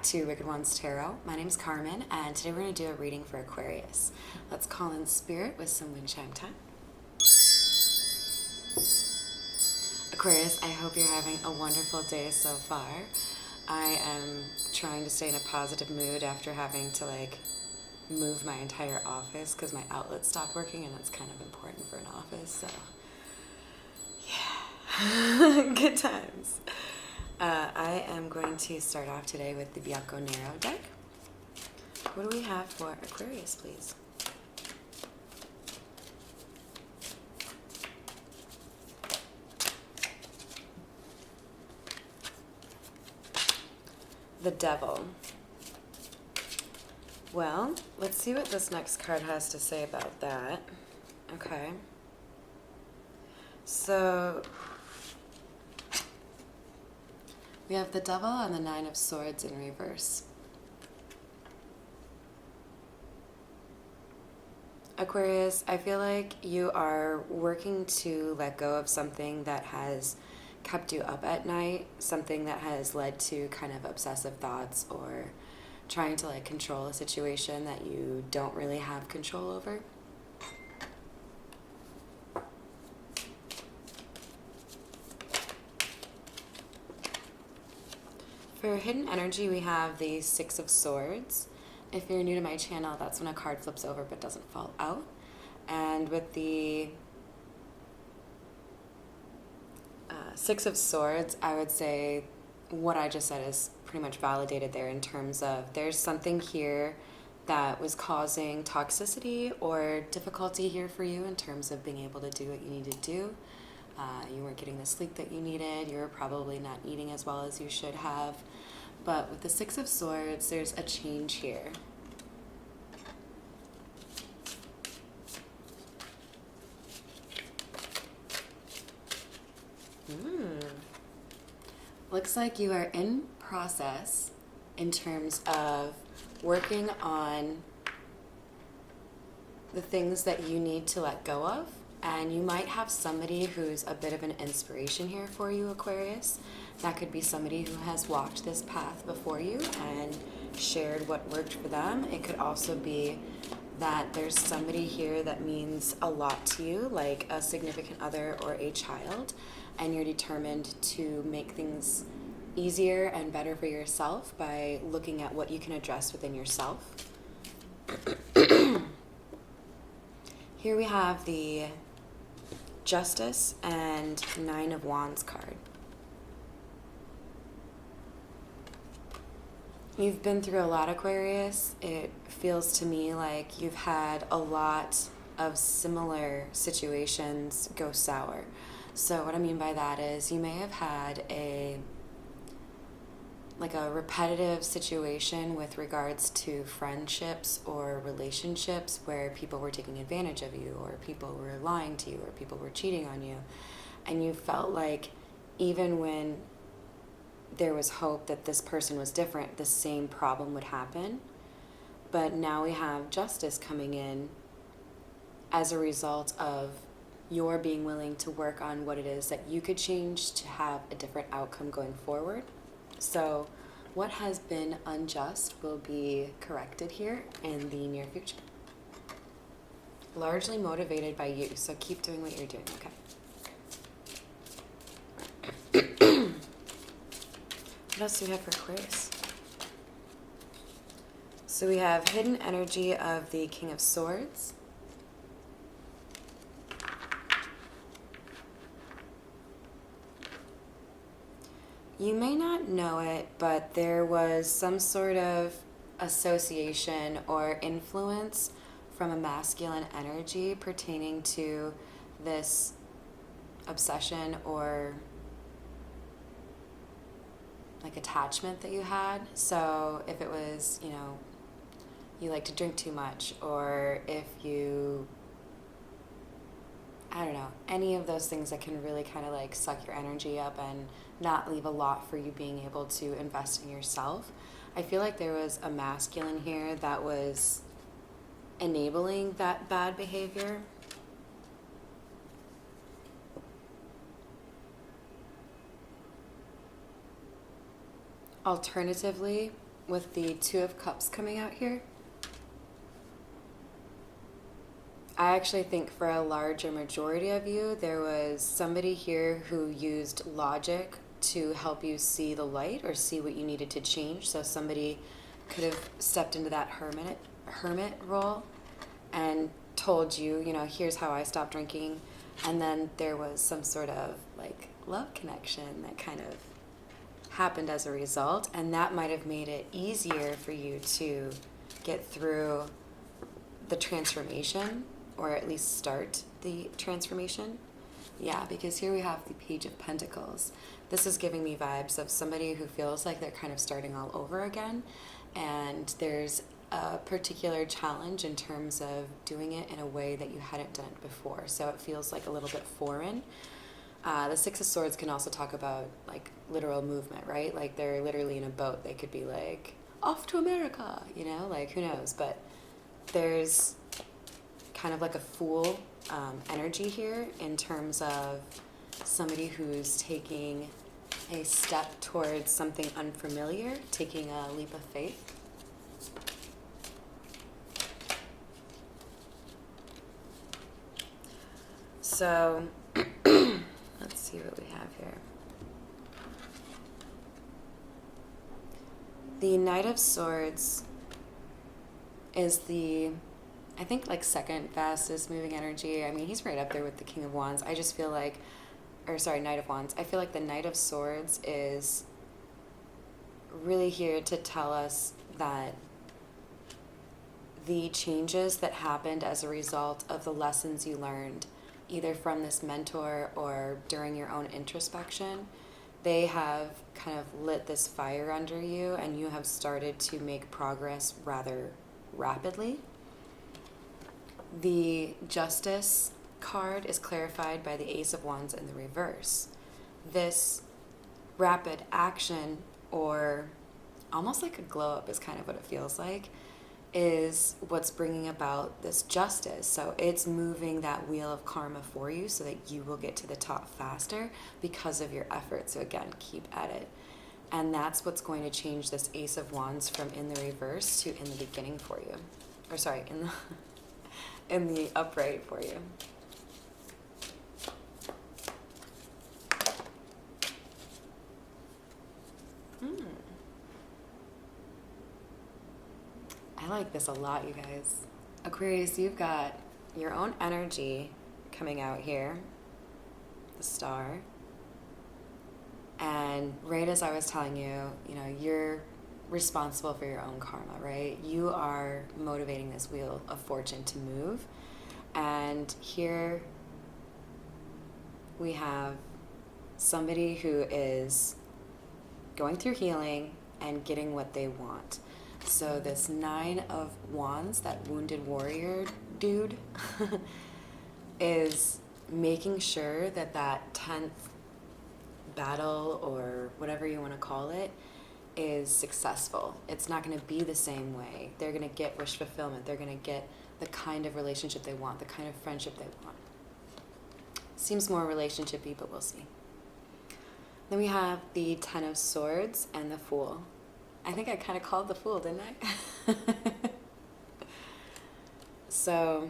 to Wicked Ones Tarot. My name is Carmen, and today we're going to do a reading for Aquarius. Let's call in spirit with some wind chime time. Aquarius, I hope you're having a wonderful day so far. I am trying to stay in a positive mood after having to move my entire office because my outlet stopped working, and that's kind of important for an office, so yeah. Good times. I am going to start off today with the Bianco Nero deck. What do we have for Aquarius, please? The Devil. Well, let's see what this next card has to say about that. Okay. So we have the Devil and the Nine of Swords in reverse. Aquarius, I feel like you are working to let go of something that has kept you up at night, something that has led to kind of obsessive thoughts or trying to control a situation that you don't really have control over. For hidden energy, we have the Six of Swords. If you're new to my channel, that's when a card flips over but doesn't fall out. And with the Six of Swords, I would say what I just said is pretty much validated there in terms of there's something here that was causing toxicity or difficulty here for you in terms of being able to do what you need to do. You weren't getting the sleep that you needed. You were probably not eating as well as you should have. But with the Six of Swords, there's a change here. Looks like you are in process in terms of working on the things that you need to let go of. And you might have somebody who's a bit of an inspiration here for you, Aquarius. That could be somebody who has walked this path before you and shared what worked for them. It could also be that there's somebody here that means a lot to you, like a significant other or a child, and you're determined to make things easier and better for yourself by looking at what you can address within yourself. Here we have the Justice and Nine of Wands card. You've been through a lot, Aquarius. It feels to me like you've had a lot of similar situations go sour. So what I mean by that is you may have had a repetitive situation with regards to friendships or relationships where people were taking advantage of you, or people were lying to you, or people were cheating on you. And you felt like even when there was hope that this person was different, the same problem would happen. But now we have Justice coming in as a result of your being willing to work on what it is that you could change to have a different outcome going forward. So what has been unjust will be corrected here in the near future. Largely motivated by you, so keep doing what you're doing, okay? What else do we have for Aquarius? So we have hidden energy of the King of Swords. You may not know it, but there was some sort of association or influence from a masculine energy pertaining to this obsession or attachment that you had. So if it was, you like to drink too much, or if you, I don't know, any of those things that can really kind of suck your energy up and not leave a lot for you being able to invest in yourself. I feel like there was a masculine here that was enabling that bad behavior. Alternatively, with the Two of Cups coming out here, I actually think for a larger majority of you, there was somebody here who used logic to help you see the light or see what you needed to change. So somebody could have stepped into that hermit role and told you, you know, here's how I stopped drinking. And then there was some sort of like love connection that kind of happened as a result. And that might have made it easier for you to get through the transformation, or at least start the transformation. Yeah, because here we have the Page of Pentacles. This is giving me vibes of somebody who feels like they're kind of starting all over again, and there's a particular challenge in terms of doing it in a way that you hadn't done it before, so it feels like a little bit foreign. The Six of Swords can also talk about like literal movement, right? Like they're literally in a boat. They could be like off to America, you know, like who knows, but there's kind of like a fool energy here in terms of somebody who's taking a step towards something unfamiliar, taking a leap of faith. So let's see what we have here. The Knight of Swords is the, I think, like second fastest moving energy. I mean, he's right up there with the King of Wands. I just feel like, or sorry, Knight of Wands. I feel like the Knight of Swords is really here to tell us that the changes that happened as a result of the lessons you learned, either from this mentor or during your own introspection, they have kind of lit this fire under you, and you have started to make progress rather rapidly. The Justice card is clarified by the Ace of Wands in the reverse. This rapid action, or almost like a glow up is kind of what it feels like, is what's bringing about this justice. So it's moving that wheel of karma for you so that you will get to the top faster because of your effort. So again, keep at it. And that's what's going to change this Ace of Wands from in the reverse to in the beginning for you. Or sorry, in the upright for you. I like this a lot, you guys. Aquarius, you've got your own energy coming out here, the Star. And right as I was telling you, you know, you're responsible for your own karma, right? You are motivating this wheel of fortune to move. And here we have somebody who is going through healing and getting what they want. So this Nine of Wands, that wounded warrior dude, is making sure that that 10th battle, or whatever you want to call it, is successful. It's not going to be the same way. They're going to get wish fulfillment. They're going to get the kind of relationship they want, the kind of friendship they want. Seems more relationship-y, but we'll see. Then we have the Ten of Swords and the Fool. I think I kind of called the Fool, didn't I? So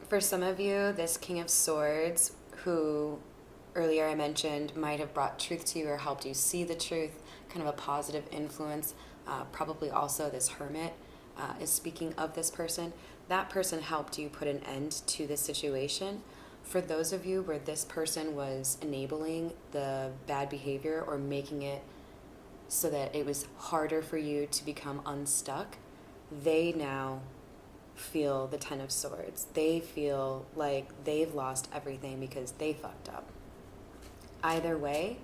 for some of you, this King of Swords, who earlier I mentioned might have brought truth to you or helped you see the truth, kind of a positive influence, probably also this Hermit is speaking of this person. That person helped you put an end to this situation. For those of you where this person was enabling the bad behavior or making it so that it was harder for you to become unstuck, they now feel the Ten of Swords. They feel like they've lost everything because they fucked up. Either way,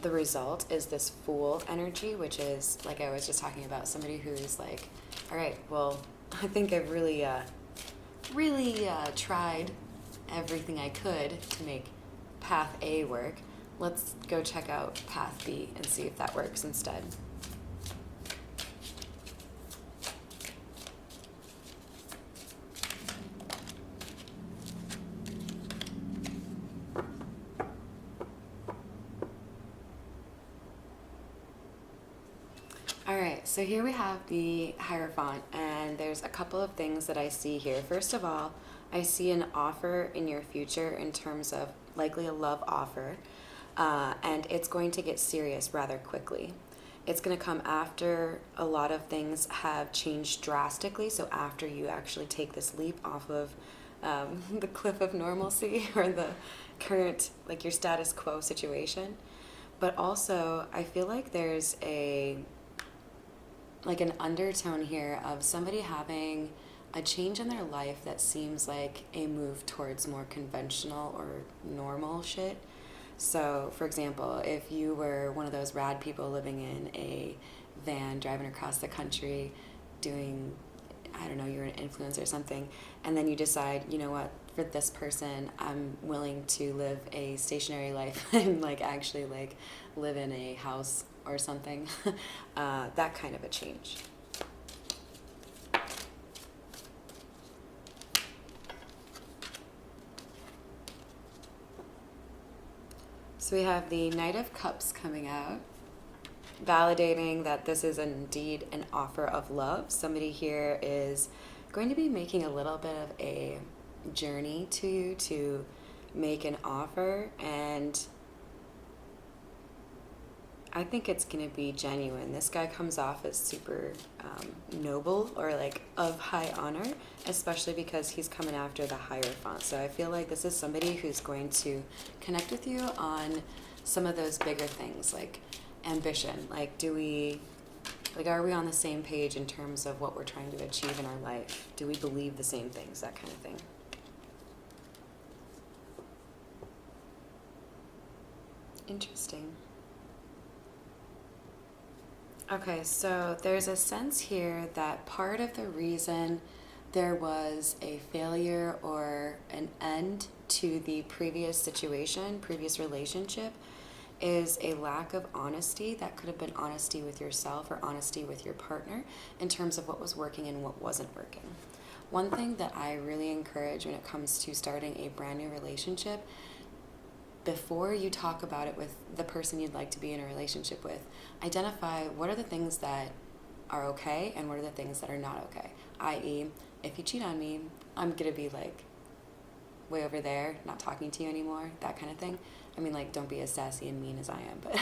the result is this Fool energy, which is, like I was just talking about, somebody who's like, all right, well, I think I've really tried everything I could to make path A work. Let's go check out path B and see if that works instead. All right, so here we have the Hierophant, and there's a couple of things that I see here. First of all, I see an offer in your future in terms of likely a love offer, and it's going to get serious rather quickly. It's going to come after a lot of things have changed drastically, so after you actually take this leap off of the cliff of normalcy or the current, like your status quo situation. But also, I feel like there's an undertone here of somebody having a change in their life that seems like a move towards more conventional or normal shit. So, for example, if you were one of those rad people living in a van driving across the country doing, I don't know, you're an influencer or something, and then you decide, you know what, for this person, I'm willing to live a stationary life and like actually like live in a house or something, that kind of a change. So we have the Knight of Cups coming out, validating that this is indeed an offer of love. Somebody here is going to be making a little bit of a journey to you to make an offer, and I think it's going to be genuine. This guy comes off as super noble or like of high honor, especially because he's coming after the Hierophant. So I feel like this is somebody who's going to connect with you on some of those bigger things like ambition. Like, are we on the same page in terms of what we're trying to achieve in our life? Do we believe the same things? That kind of thing. Interesting. Okay, so there's a sense here that part of the reason there was a failure or an end to the previous situation, previous relationship, is a lack of honesty. That could have been honesty with yourself or honesty with your partner in terms of what was working and what wasn't working. One thing that I really encourage when it comes to starting a brand new relationship, before you talk about it with the person you'd like to be in a relationship with, identify what are the things that are okay and what are the things that are not okay. I.e., if you cheat on me, I'm going to be like way over there, not talking to you anymore, that kind of thing. I mean, like, don't be as sassy and mean as I am, but,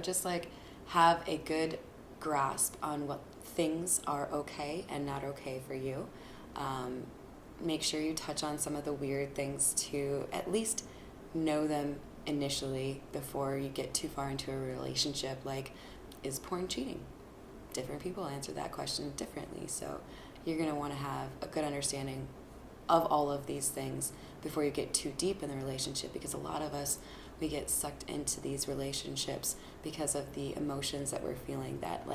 just like have a good grasp on what things are okay and not okay for you. Make sure you touch on some of the weird things to at least know them initially before you get too far into a relationship. Like, is porn cheating? Different people answer that question differently. So you're going to want to have a good understanding of all of these things before you get too deep in the relationship, because a lot of us, we get sucked into these relationships because of the emotions that we're feeling, that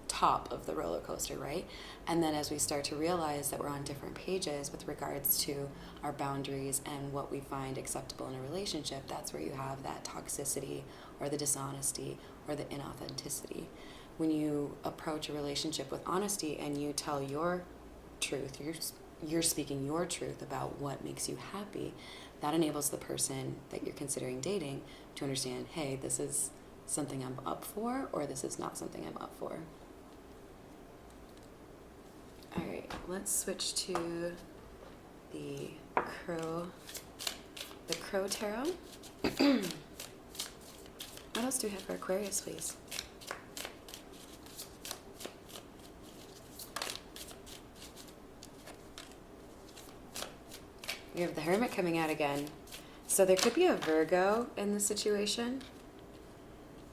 top of the roller coaster, right? And then as we start to realize that we're on different pages with regards to our boundaries and what we find acceptable in a relationship, that's where you have that toxicity or the dishonesty or the inauthenticity. When you approach a relationship with honesty and you tell your truth, you're speaking your truth about what makes you happy, that enables the person that you're considering dating to understand, hey, this is something I'm up for, or this is not something I'm up for. All right, let's switch to the Crow Tarot. What else do we have for Aquarius, please? We have the Hermit coming out again. So there could be a Virgo in this situation.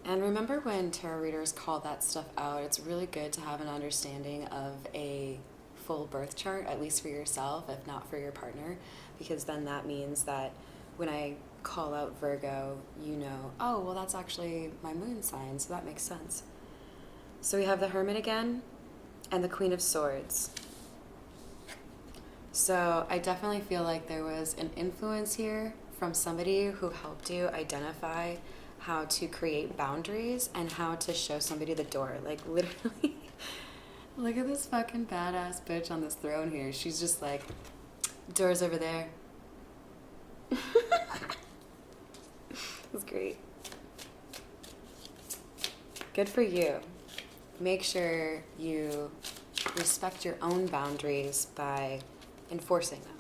And remember, when tarot readers call that stuff out, it's really good to have an understanding of a full birth chart, at least for yourself, if not for your partner, because then that means that when I call out Virgo, you know, oh, well, that's actually my moon sign, so that makes sense. So we have the Hermit again and the Queen of Swords. So I definitely feel like there was an influence here from somebody who helped you identify how to create boundaries and how to show somebody the door. Like, literally, look at this fucking badass bitch on this throne here. She's just like, door's over there. That's great. Good for you. Make sure you respect your own boundaries by enforcing them.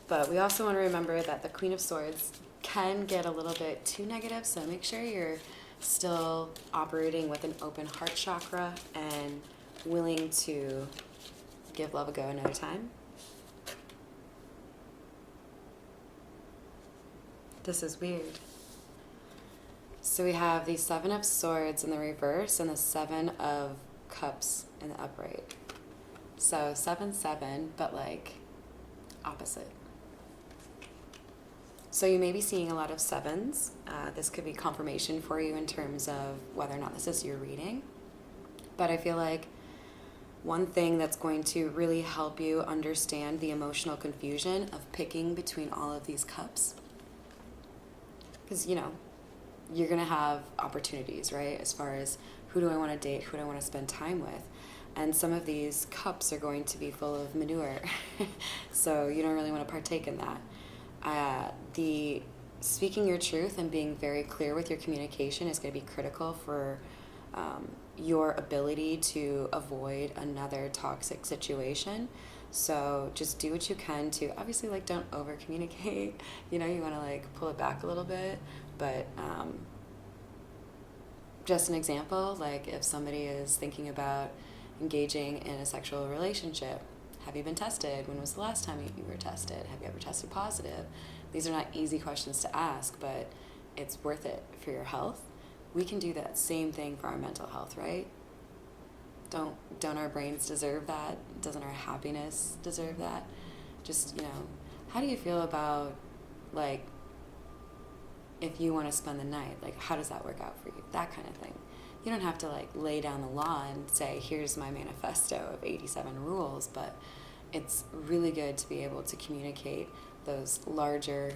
But we also want to remember that the Queen of Swords can get a little bit too negative, so make sure you're still operating with an open heart chakra and willing to give love a go another time. This is weird. So we have the Seven of Swords in the reverse and the Seven of Cups in the upright. So 7-7, but like opposite. So you may be seeing a lot of sevens. This could be confirmation for you in terms of whether or not this is your reading. But I feel like one thing that's going to really help you understand the emotional confusion of picking between all of these cups, because, you know, you're going to have opportunities, right? As far as who do I want to date, who do I want to spend time with? And some of these cups are going to be full of manure. So you don't really want to partake in that. The speaking your truth and being very clear with your communication is going to be critical for your ability to avoid another toxic situation. So just do what you can to, obviously, like, don't over communicate. You know, you want to like pull it back a little bit. But just an example, like if somebody is thinking about engaging in a sexual relationship, have you been tested? When was the last time you were tested? Have you ever tested positive? These are not easy questions to ask, but it's worth it for your health. We can do that same thing for our mental health, right? Don't our brains deserve that? Doesn't our happiness deserve that? Just, you know, how do you feel about, like, if you want to spend the night, like, how does that work out for you? That kind of thing. You don't have to, like, lay down the law and say, here's my manifesto of 87 rules, but it's really good to be able to communicate those larger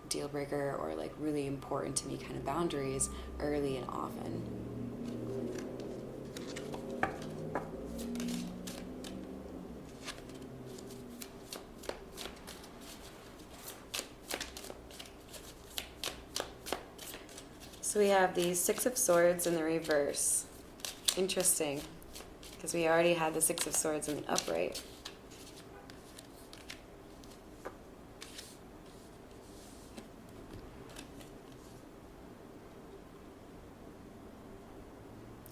deal breaker or, like, really important to me kind of boundaries early and often. So we have the Six of Swords in the reverse. Interesting, because we already had the Six of Swords in the upright.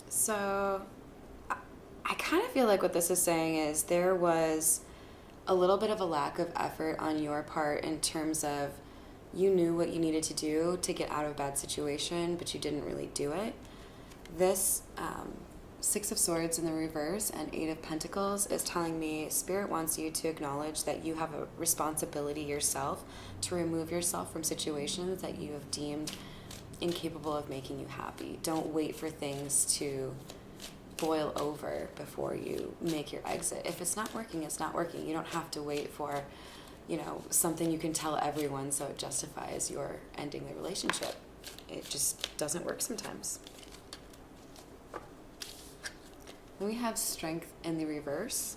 So I kind of feel like what this is saying is there was a little bit of a lack of effort on your part in terms of you knew what you needed to do to get out of a bad situation, but you didn't really do it. This Six of Swords in the reverse and Eight of Pentacles is telling me Spirit wants you to acknowledge that you have a responsibility yourself to remove yourself from situations that you have deemed incapable of making you happy. Don't wait for things to boil over before you make your exit. If it's not working, it's not working. You don't have to wait for, you know, something you can tell everyone so it justifies your ending the relationship. It just doesn't work sometimes. We have Strength in the reverse.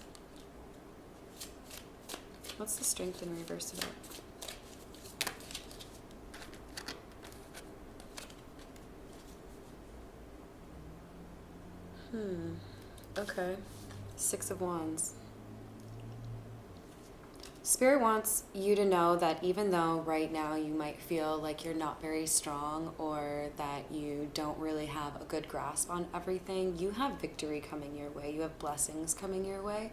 What's the Strength in reverse about? Okay. Six of Wands. Spirit wants you to know that even though right now you might feel like you're not very strong or that you don't really have a good grasp on everything, you have victory coming your way. You have blessings coming your way.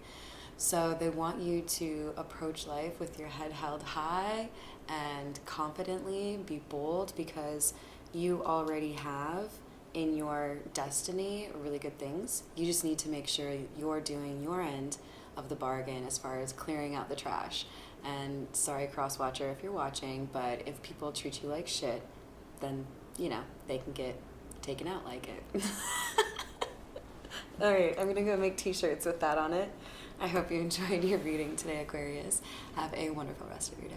So they want you to approach life with your head held high and confidently be bold, because you already have in your destiny really good things. You just need to make sure you're doing your end of the bargain as far as clearing out the trash. And sorry, cross-watcher, if you're watching, but if people treat you like shit, then, you know, they can get taken out like it. All right, I'm going to go make t-shirts with that on it. I hope you enjoyed your reading today, Aquarius. Have a wonderful rest of your day.